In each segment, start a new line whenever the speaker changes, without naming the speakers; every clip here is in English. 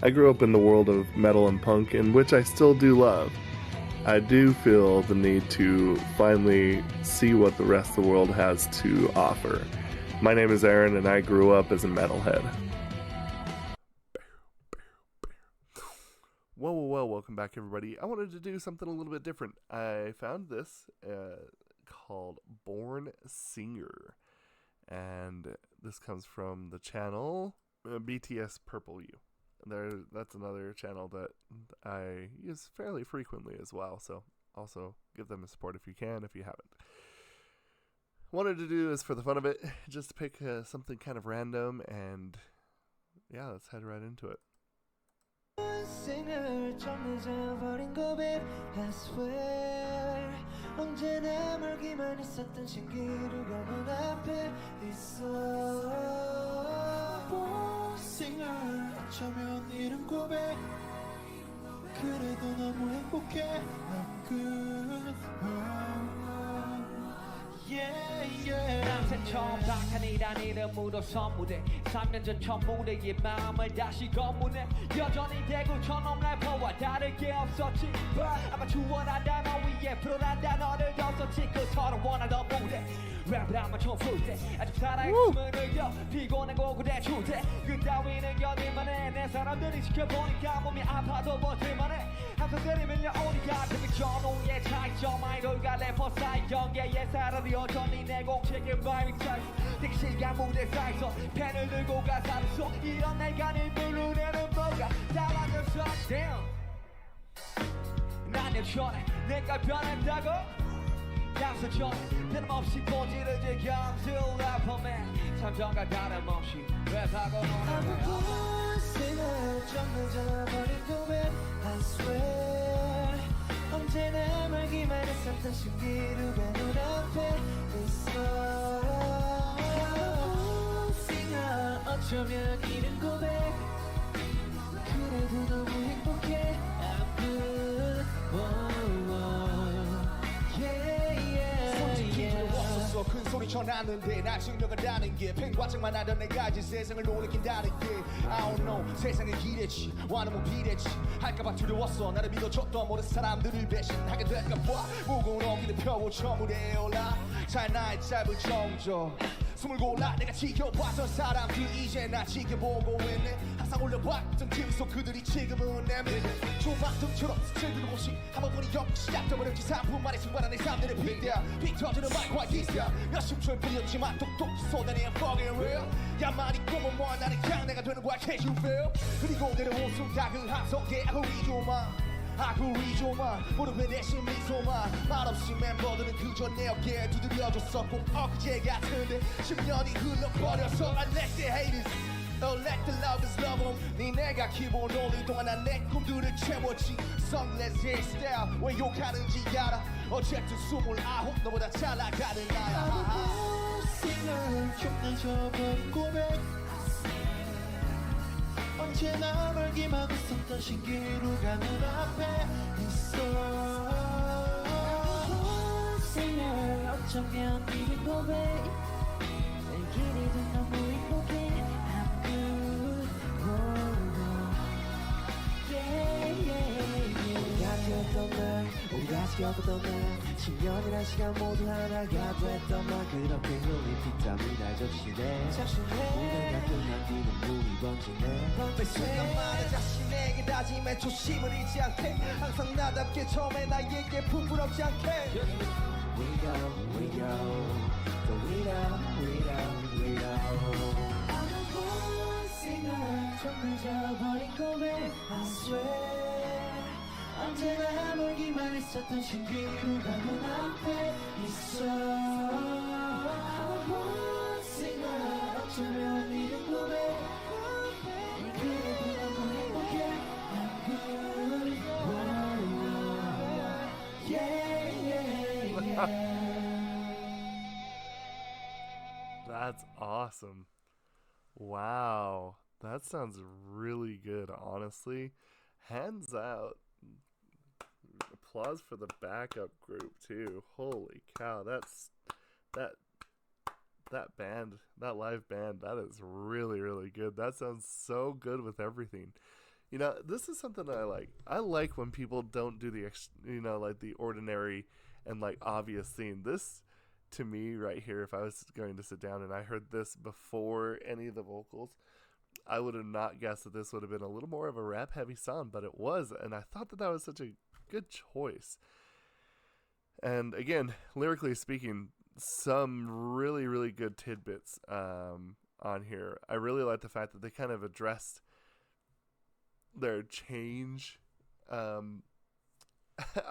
I grew up in the world of metal and punk, in which I still do love. I do feel the need to finally see what the rest of the world has to offer. My name is Aaron, and I grew up as a metalhead. Well, welcome back, everybody. I wanted to do something a little bit different. I found this called Born Singer, and this comes from the channel BTS Purple U. That's another channel that I use fairly frequently as well, so also give them a support if you can, if you haven't. Wanted to do this for the fun of it, just to pick something kind of random, and yeah, let's head right into it.
어쩌면 이런 고백 그래도 너무 행복해
난생 처음 박한이란 이름으로 선무대 3년 전 첫 무대에 마음을 다시 검문해 여전히 대구처럼 래퍼와 다를 게 없었지 But 아마추어란 단어 위에 프로란 단어를 덧었지 그 서로 원하던 무대 랩을 하면 총 때 아직 살아있음을 느껴 피곤하고 그래 추대 그 따위는 견딜만해 내 사람들이 지켜보니까 몸이 아파도 버틸만해 항상 들이 밀려오니까 되게 전후의 차이점 아이돌과 래퍼 사이 경계의 사람이 여전히 내 공책의 바이밍 사이 되게 시간 무대 사이서 펜을 들고 가사를 써 이런 내가 네 불러내는 뭐가 달라졌어 Damn 난 여전해 내가 변했다고 양수 전에 변함없이 본질을 즐겨 Until 래퍼맨 참전과 다름없이 랩하고 노는
아무 생활 좀 늦어버린 고백 I swear 언제나 말기만 했었던 신기루가 눈앞에 있어 아무 생활 어쩌면 이른 고백 그래도 너무 행복해 I'm good
큰 소리 전하는데 날 증명한다는 게 팽과증만 하던 내가 이제 세상을 놀래킨다는 게 I don't know 세상을 기대치 와는 뭐 비대치 할까봐 두려웠어 나를 믿어줬던 모든 사람들을 배신하게 될까봐 무거운 어기를 펴고 저 무대에 올라 잘 나의 짧은 정적 숨을 골라 내가 지켜봤던 사람들 이제 나 지켜보고 있네 항상 올려봤던 TV 속 그들이 지금은 내밀 조망등처럼 스쳐드는 곳이 한번 보니 영 시작돼버렸지 3분 만에 승관한 내 삶들의 빅대야 빅 터지는 마이크와 기스야 몇십 초에 뿌렸지만 톡톡 쏟아내는 fucking real 야만이 꿈은 뭐야 나는 그냥 내가 되는 거야 can't you feel 그리고 내려온 순간 그 함성에 아구리조만 무릎에 대신 미소만 말없이 멤버들은 그저 내 어깨에 두드려줬어 꼭 엊그제 같은데 10년이 흘러버려서 I let the haters let the lovers love them 네 내가 기본 올릴 동안 난 내 꿈들을 채웠지 Sunglass hairstyle 왜 욕하는지 알아 어쨌든 29 너보다 잘 나가는 나야
아무 생활 좀 늦어버린 고백 언제나 멀기만 했었던 신기루가 눈앞에 있어 생활 어쩌면 이른 고백 내 길이도 너무 행복해 I'm good 우리가 되었던 날 우리가 지켰던 날 10년이란 시간 모두 하나가 됐던 말 그렇게 눈이 핏땀이 날 적시네 우리가 끝난 뒤는 눈이 번지네
매 순간마다 자신에게 다짐해 초심을 잃지 않게 항상 나답게 처음에 나에게 부끄럽지 않게
We go, we go, so we go 아무 생각 좀 늦어버린 고백 I swear 언제나 멀기만 했었던 신기루가 눈앞에 있어 아무 생각 어쩌면 이른 고백 그래도 너무 행복해 I'm good
That's awesome. Wow. That sounds really good, honestly. Hands out. Applause for the backup group too. Holy cow, that band, that live band, that is really, really good. That sounds so good with everything. This is something I like. I like when people don't do like the ordinary and like obvious thing. This, to me, right here, if I was going to sit down and I heard this before any of the vocals, I would have not guessed that this would have been a little more of a rap heavy song, but it was, and I thought that was such a good choice. And again, lyrically speaking, some really, really good tidbits on here. I really like the fact that they kind of addressed their change. I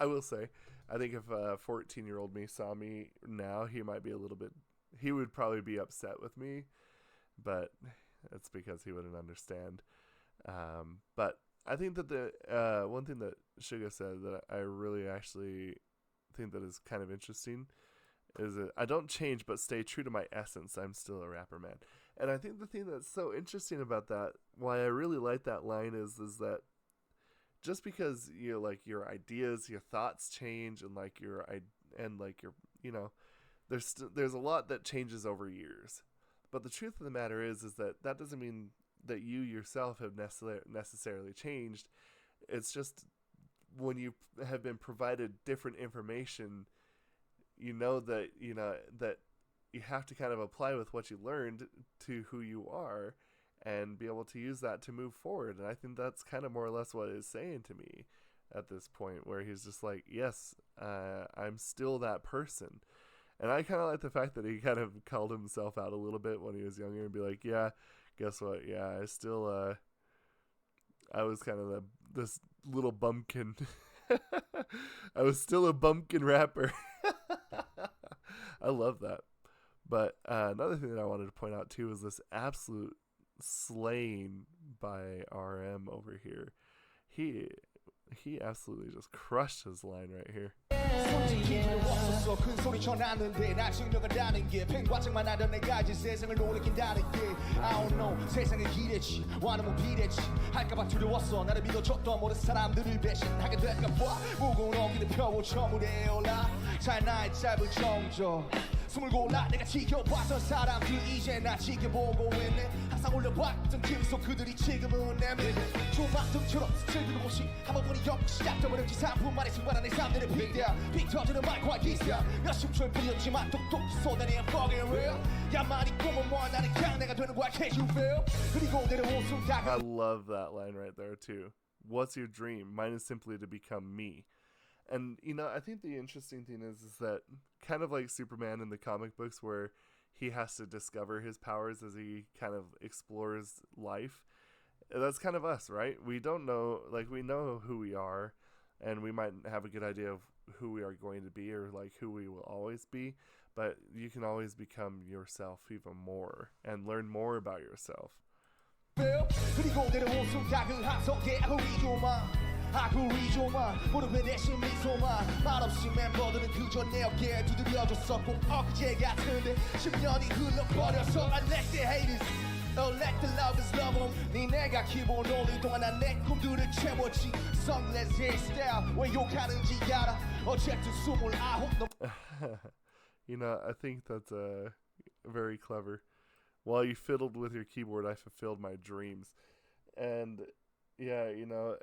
will say, I think if a 14-year-old me saw me now, he would probably be upset with me, but it's because he wouldn't understand. But I think that the one thing that Suga said that I really actually think that is kind of interesting is that I don't change but stay true to my essence. I'm still a rapper, man. And I think the thing that's so interesting about that, why I really like that line is that just because like your ideas, your thoughts change, and like your there's a lot that changes over years. But the truth of the matter is that doesn't mean that you yourself have necessarily changed. It's just when you have been provided different information, that you have to kind of apply with what you learned to who you are and be able to use that to move forward. And I think that's kind of more or less what it's saying to me at this point, where he's just like, yes, I'm still that person. And I kind of like the fact that he kind of called himself out a little bit when he was younger and be like, yeah, guess what? Yeah, I still, I was kind of this little bumpkin. I was still a bumpkin rapper. I love that. But another thing that I wanted to point out too is this absolute slaying by RM over here. He absolutely just crushed his line right here.
없었어 큰 소리 쳐놨는데 날 증명한다는 게 팽과증만 하던 내가 이제 세상을 놀래킨다는 게 I don't know 세상에 기대치 와는 비대치 할까봐 두려웠어 나를 믿어줬던 모든 사람들을 배신하게 될까봐 무거운 어기를 펴고 처물에 올라 잘 나의 짧은 정적 숨을 골라 내가 지켜봤던 사람들 이제 나 지켜보고 있네 항상 올려봤던 길 속 그들이 지금은 내밀 조막등처럼 스쳐지는 곳이 한번 보니 역 시작점을 지상 3분 만에 승관한 내 삶들의 빅대야 빅 터지는 말과 기스야 몇십 초에 뿌렸지만 똑똑히 쏟아내는 fucking real 야만이 꿈은 뭐야 나는 그냥 내가 되는 거야 can't you feel 그리고 내려온 순간
I love that line right there too. What's your dream? Mine is simply to become me. And, I think the interesting thing is that kind of like Superman in the comic books where he has to discover his powers as he kind of explores life. That's kind of us, right? We don't know, like we know who we are and we might have a good idea of who we are going to be or like who we will always be. But you can always become yourself even more and learn more about yourself.
그리고 내려온 순간 그 함성에 아구리조만 무릎에 대신 미소만 말없이 멤버들은 그저 내 어깨에 두드려줬어 꼭 엊그제 같은데 10년이 흘러버려서 I let the haters let the lovers love them 네 내가 기본 올릴 동안 난 내 꿈들을 채웠지 Sunless hairstyle 왜 욕하는지 알아 어쨌든 29
I think that's very clever. While you fiddled with your keyboard, I fulfilled my dreams. And yeah,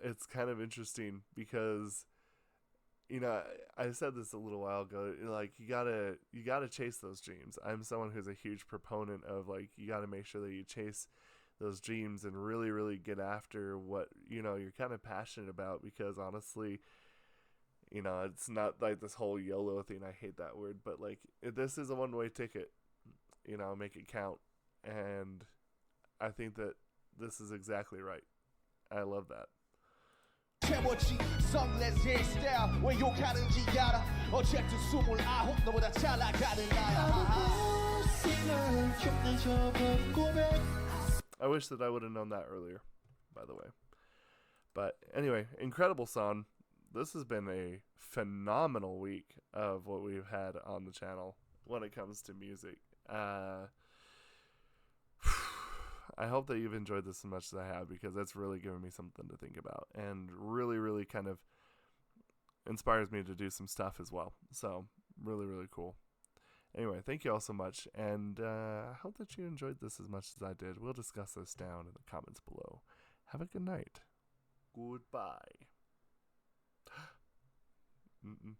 it's kind of interesting because, I said this a little while ago, like you gotta chase those dreams. I'm someone who's a huge proponent of like, you gotta make sure that you chase those dreams and really, really get after what, you're kind of passionate about, because honestly, it's not like this whole YOLO thing. I hate that word, but like this is a one-way ticket, make it count. And I think that this is exactly right. I love that.
채웠지 Sunless hairstyle 왜 욕하는지 알아 어쨌든 29 너보다 잘 나가는 나야
I wish that I would have known that earlier, by the way. But anyway, incredible song. This has been a phenomenal week of what we've had on the channel when it comes to music. I hope that you've enjoyed this as much as I have, because that's really given me something to think about and really, really kind of inspires me to do some stuff as well. So really, really cool. Anyway, thank you all so much, and I hope that you enjoyed this as much as I did. We'll discuss this down in the comments below. Have a good night. Goodbye. Mm-mm.